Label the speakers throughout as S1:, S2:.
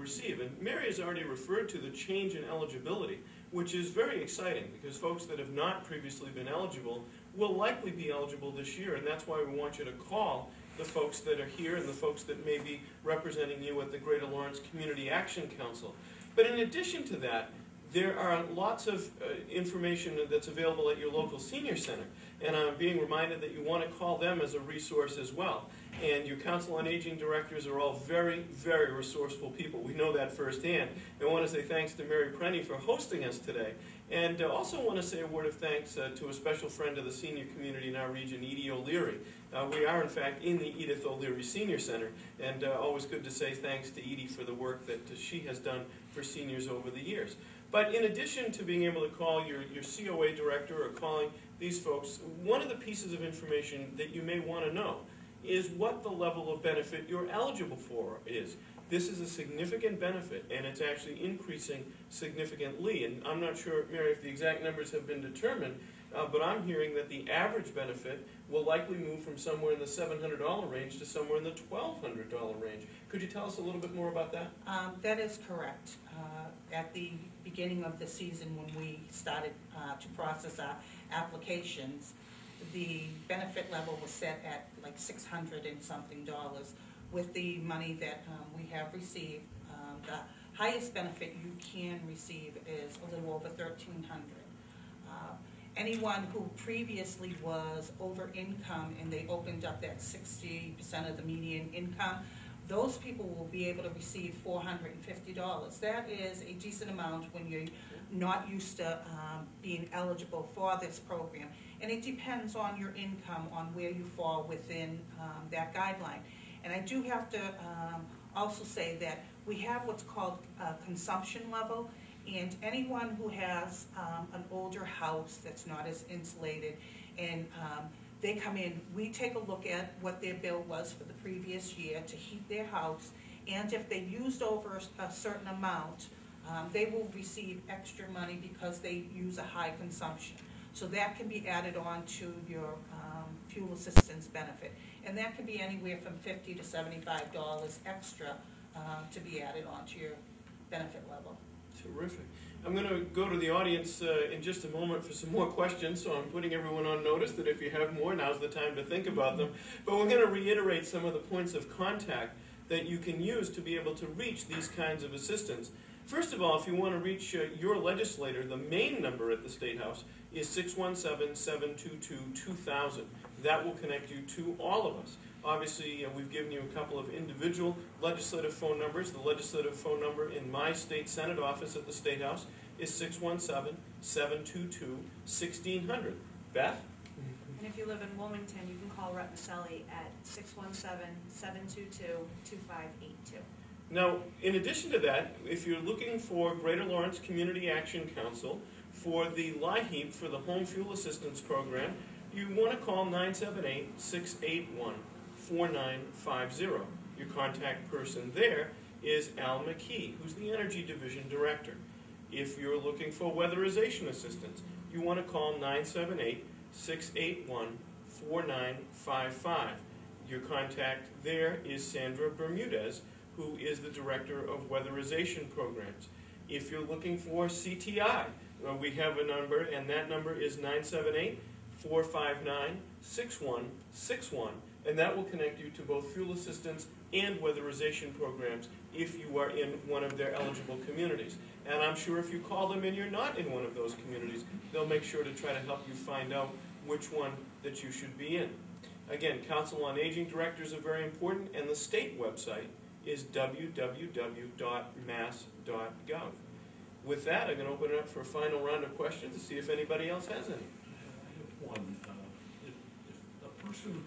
S1: receive. And Mary has already referred to the change in eligibility, which is very exciting because folks that have not previously been eligible will likely be eligible this year, and that's why we want you to call the folks that are here and the folks that may be representing you at the Greater Lawrence Community Action Council. But in addition to that, there are lots of information that's available at your local senior center, and I'm being reminded that you want to call them as a resource as well. And your Council on Aging directors are all very, very resourceful people. We know that firsthand. I want to say thanks to Mary Prenny for hosting us today. And also want to say a word of thanks to a special friend of the senior community in our region, Edith O'Leary. We are, in fact, in the Edith O'Leary Senior Center, and always good to say thanks to Edith for the work that she has done for seniors over the years. But in addition to being able to call your COA director or calling these folks, one of the pieces of information that you may want to know is what the level of benefit you're eligible for is. This is a significant benefit, and it's actually increasing significantly. And I'm not sure, Mary, if the exact numbers have been determined, but I'm hearing that the average benefit will likely move from somewhere in the $700 range to somewhere in the $1,200 range. Could you tell us a little bit more about that?
S2: That is correct. At the beginning of the season, when we started to process our applications, the benefit level was set at like $600 and something. With the money that we have received, the highest benefit you can receive is a little over $1,300. Anyone who previously was over income and they opened up that 60% of the median income, those people will be able to receive $450. That is a decent amount when you're not used to being eligible for this program. And it depends on your income, on where you fall within that guideline. And I do have to also say that we have what's called a consumption level, and anyone who has an older house that's not as insulated and they come in, we take a look at what their bill was for the previous year to heat their house, and if they used over a certain amount, they will receive extra money because they use a high consumption. So that can be added on to your fuel assistance benefit. And that can be anywhere from $50 to $75 extra to be added on to your benefit level.
S1: Terrific. I'm going to go to the audience in just a moment for some more questions, so I'm putting everyone on notice that if you have more, now's the time to think about them. But we're going to reiterate some of the points of contact that you can use to be able to reach these kinds of assistance. First of all, if you want to reach your legislator, the main number at the State House is 617-722-2000. That will connect you to all of us. Obviously, we've given you a couple of individual legislative phone numbers. The legislative phone number in my state Senate office at the State House is 617-722-1600. Beth?
S3: And if you live in Wilmington, you can call Rep. Maselli at 617-722-2582.
S1: Now, in addition to that, if you're looking for Greater Lawrence Community Action Council for the LIHEAP, for the Home Fuel Assistance Program, you want to call 978-681-4950. Your contact person there is Al McKee, who's the Energy Division Director. If you're looking for weatherization assistance, you want to call 978-681-4955. Your contact there is Sandra Bermudez, who is the Director of Weatherization Programs. If you're looking for CTI, we have a number, and that number is 978-459-6161, and that will connect you to both fuel assistance and weatherization programs if you are in one of their eligible communities. And I'm sure if you call them and you're not in one of those communities, they'll make sure to try to help you find out which one that you should be in. Again, Council on Aging directors are very important, and the state website is www.mass.gov. With that, I'm going to open it up for a final round of questions to see if anybody else has any.
S4: I have one. If a person,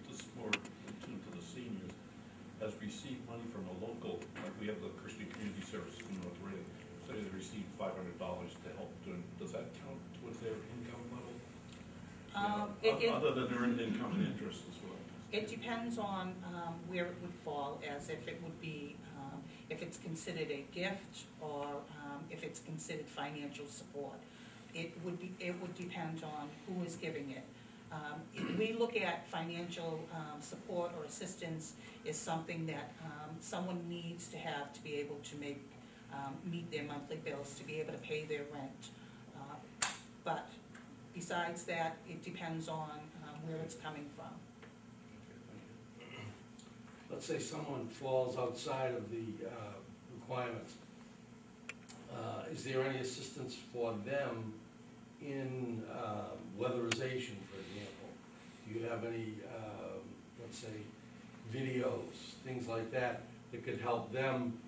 S4: this is more attuned to the seniors, has received money from a local, like we have the Christian Community Service in North Reading, so they received $500 to help doing, does that count towards their income level? Other than their income and interest as well?
S2: It depends on where it would fall, as if it would be, if it's considered a gift or if it's considered financial support. It would depend on who is giving it. We look at financial support or assistance as something that someone needs to have to be able to meet their monthly bills, to be able to pay their rent. But besides that, it depends on where it's coming from.
S5: Let's say someone falls outside of the requirements. Is there any assistance for them in weatherization, for example? Do you have any, let's say, videos, things like that, that could help them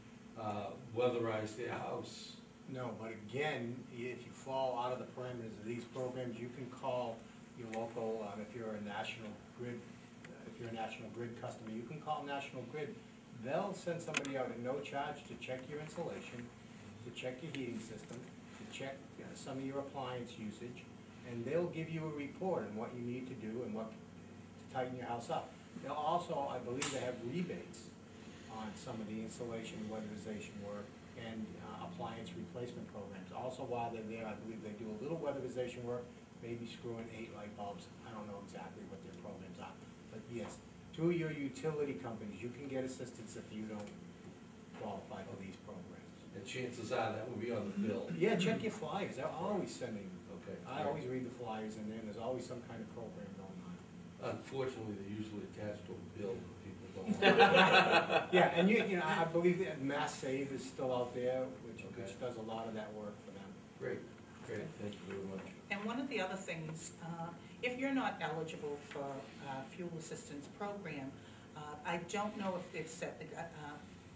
S5: weatherize their house?
S6: No, but again, if you fall out of the parameters of these programs, you can call your local, if you're a National Grid, customer, you can call National Grid. They'll send somebody out at no charge to check your insulation, to check your heating system, to check some of your appliance usage, and they'll give you a report on what you need to do and what to tighten your house up. They'll also, I believe, they have rebates on some of the insulation, weatherization work, and appliance replacement programs. Also, while they're there, I believe they do a little weatherization work, maybe screw in 8 light bulbs. I don't know exactly what their programs are. But yes, through your utility companies, you can get assistance if you don't qualify for these programs.
S5: And chances are that will be on the bill.
S6: Yeah, check your flyers. They're always sending,
S5: Okay.
S6: I always read the flyers, and then there's always some kind of program going on.
S5: Unfortunately, they're usually attached to a bill when people don't.
S6: Yeah, and you know, I believe that Mass Save is still out there, which does a lot of that work for them.
S5: Great, great, thank you very much.
S2: And one of the other things, if you're not eligible for fuel assistance program, I don't know if they've set the,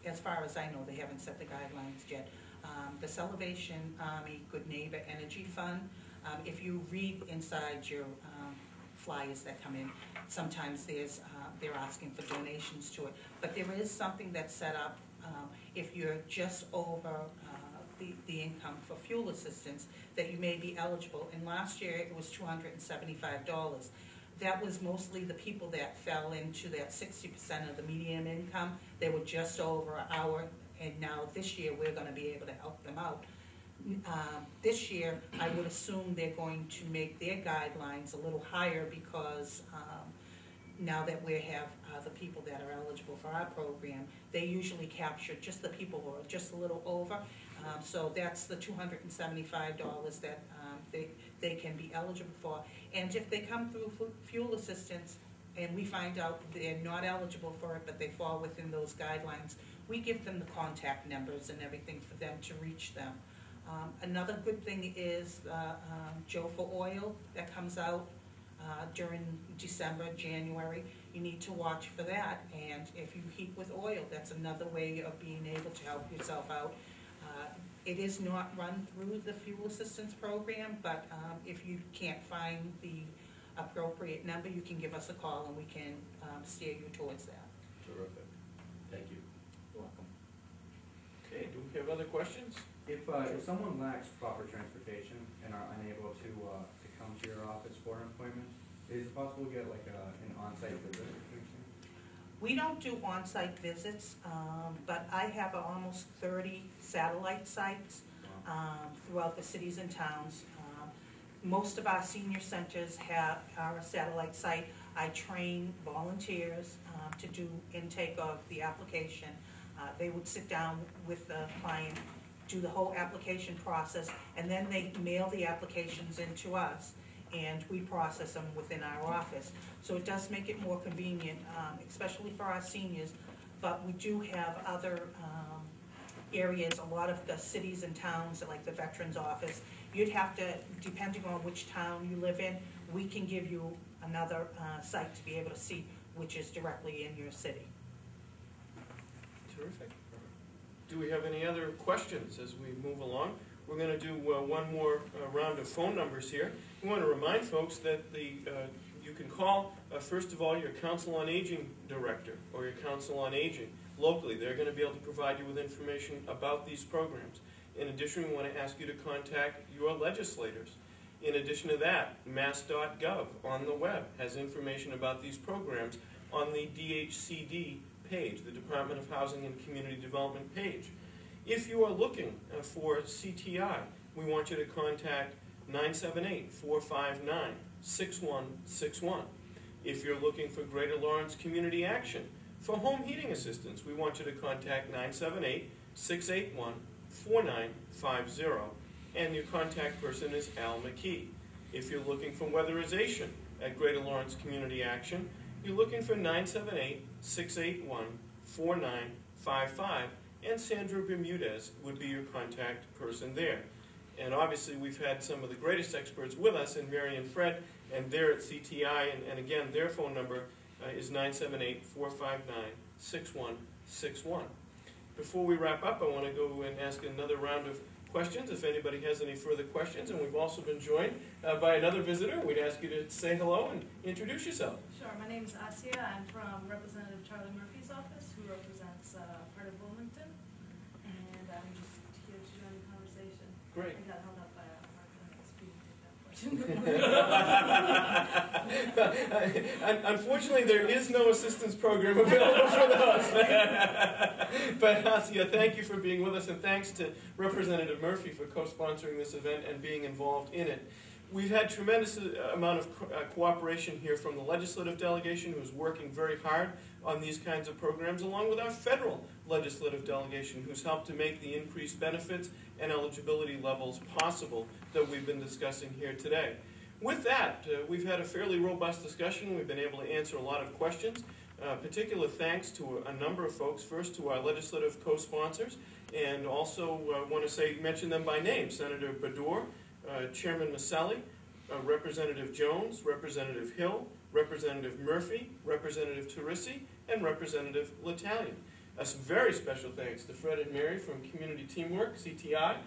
S2: as far as I know, they haven't set the guidelines yet. The Salvation Army Good Neighbor Energy Fund, if you read inside your flyers that come in, sometimes they're asking for donations to it. But there is something that's set up if you're just over the income for fuel assistance, that you may be eligible. And last year it was $275. That was mostly the people that fell into that 60% of the median income. They were just over an hour, and now this year we're going to be able to help them out. This year, I would assume they're going to make their guidelines a little higher because now that we have the people that are eligible for our program, they usually capture just the people who are just a little over. So that's the $275 that they can be eligible for. And if they come through fuel assistance and we find out they're not eligible for it, but they fall within those guidelines, we give them the contact numbers and everything for them to reach them. Another good thing is Joe for Oil that comes out during December, January. You need to watch for that. And if you heat with oil, that's another way of being able to help yourself out. It is not run through the fuel assistance program, but if you can't find the appropriate number, you can give us a call and we can steer you towards that.
S5: Terrific, thank you.
S2: You're welcome.
S1: Okay, do we have other questions?
S7: If someone lacks proper transportation and are unable to come to your office for an appointment, is it possible to get like an on-site visit?
S2: We don't do on-site visits, but I have almost 30 satellite sites throughout the cities and towns. Most of our senior centers are a satellite site. I train volunteers to do intake of the application. They would sit down with the client, do the whole application process, and then they mail the applications in to us, and we process them within our office. So it does make it more convenient, especially for our seniors, but we do have other areas, a lot of the cities and towns, like the Veterans Office. You'd have to, depending on which town you live in, we can give you another site to be able to see which is directly in your city.
S1: Terrific. Do we have any other questions as we move along? We're going to do one more round of phone numbers here. We want to remind folks that you can call, first of all, your Council on Aging director or your Council on Aging locally. They're going to be able to provide you with information about these programs. In addition, we want to ask you to contact your legislators. In addition to that, mass.gov on the web has information about these programs on the DHCD page, the Department of Housing and Community Development page. If you are looking for CTI, we want you to contact 6161. If you're looking for Greater Lawrence Community Action for home heating assistance, we want you to contact 978-681-4950, and your contact person is Al McKee. If you're looking for weatherization at Greater Lawrence Community Action, you're looking for 978-681-4955, and Sandra Bermudez would be your contact person there. And obviously we've had some of the greatest experts with us in Mary and Fred, and they're at CTI, and again, their phone number is 978-459-6161. Before we wrap up, I want to go and ask another round of questions, if anybody has any further questions, and we've also been joined by another visitor. We'd ask you to say hello and introduce yourself.
S8: Sure, my name is Asia. I'm from Representative Charlie Murphy's office, who represents part of Wilmington, and I'm just here to join the conversation.
S1: Great.
S8: I got held up by a hard
S1: Unfortunately, there is no assistance program available for those. But Asia, thank you for being with us, and thanks to Representative Murphy for co-sponsoring this event and being involved in it. We've had tremendous amount of cooperation here from the legislative delegation, who's working very hard on these kinds of programs, along with our federal legislative delegation, who's helped to make the increased benefits and eligibility levels possible that we've been discussing here today. With that, we've had a fairly robust discussion. We've been able to answer a lot of questions. Particular thanks to a number of folks. First, to our legislative co-sponsors, and also want to mention them by name: Senator Baddour, Chairman Maselli, Representative Jones, Representative Hill, Representative Murphy, Representative Terisi, and Representative L'Italian. Some very special thanks to Fred and Mary from Community Teamwork, CTI.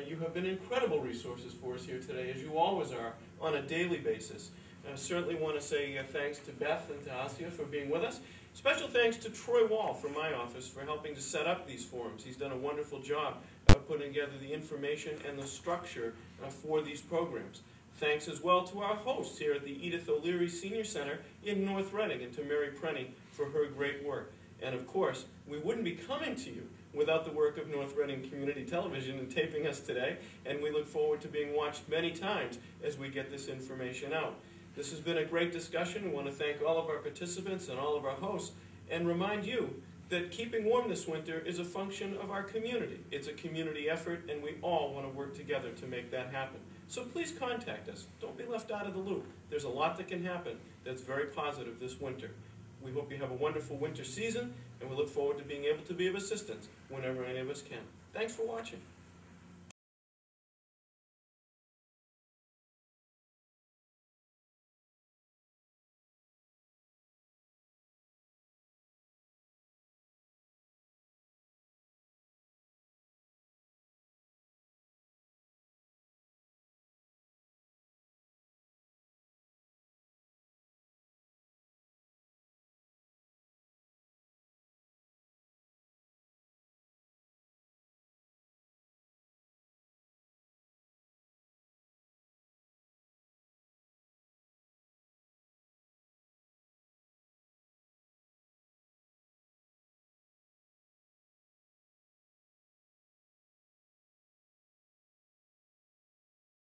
S1: You have been incredible resources for us here today, as you always are, on a daily basis. I certainly want to say thanks to Beth and to Asia for being with us. Special thanks to Troy Wall from my office for helping to set up these forums. He's done a wonderful job of putting together the information and the structure for these programs. Thanks as well to our hosts here at the Edith O'Leary Senior Center in North Reading, and to Mary Prenny for her great work. And of course, we wouldn't be coming to you without the work of North Reading Community Television in taping us today, and we look forward to being watched many times as we get this information out. This has been a great discussion. We want to thank all of our participants and all of our hosts, and remind you that keeping warm this winter is a function of our community. It's a community effort, and we all want to work together to make that happen. So please contact us. Don't be left out of the loop. There's a lot that can happen that's very positive this winter. We hope you have a wonderful winter season, and we look forward to being able to be of assistance whenever any of us can. Thanks for watching.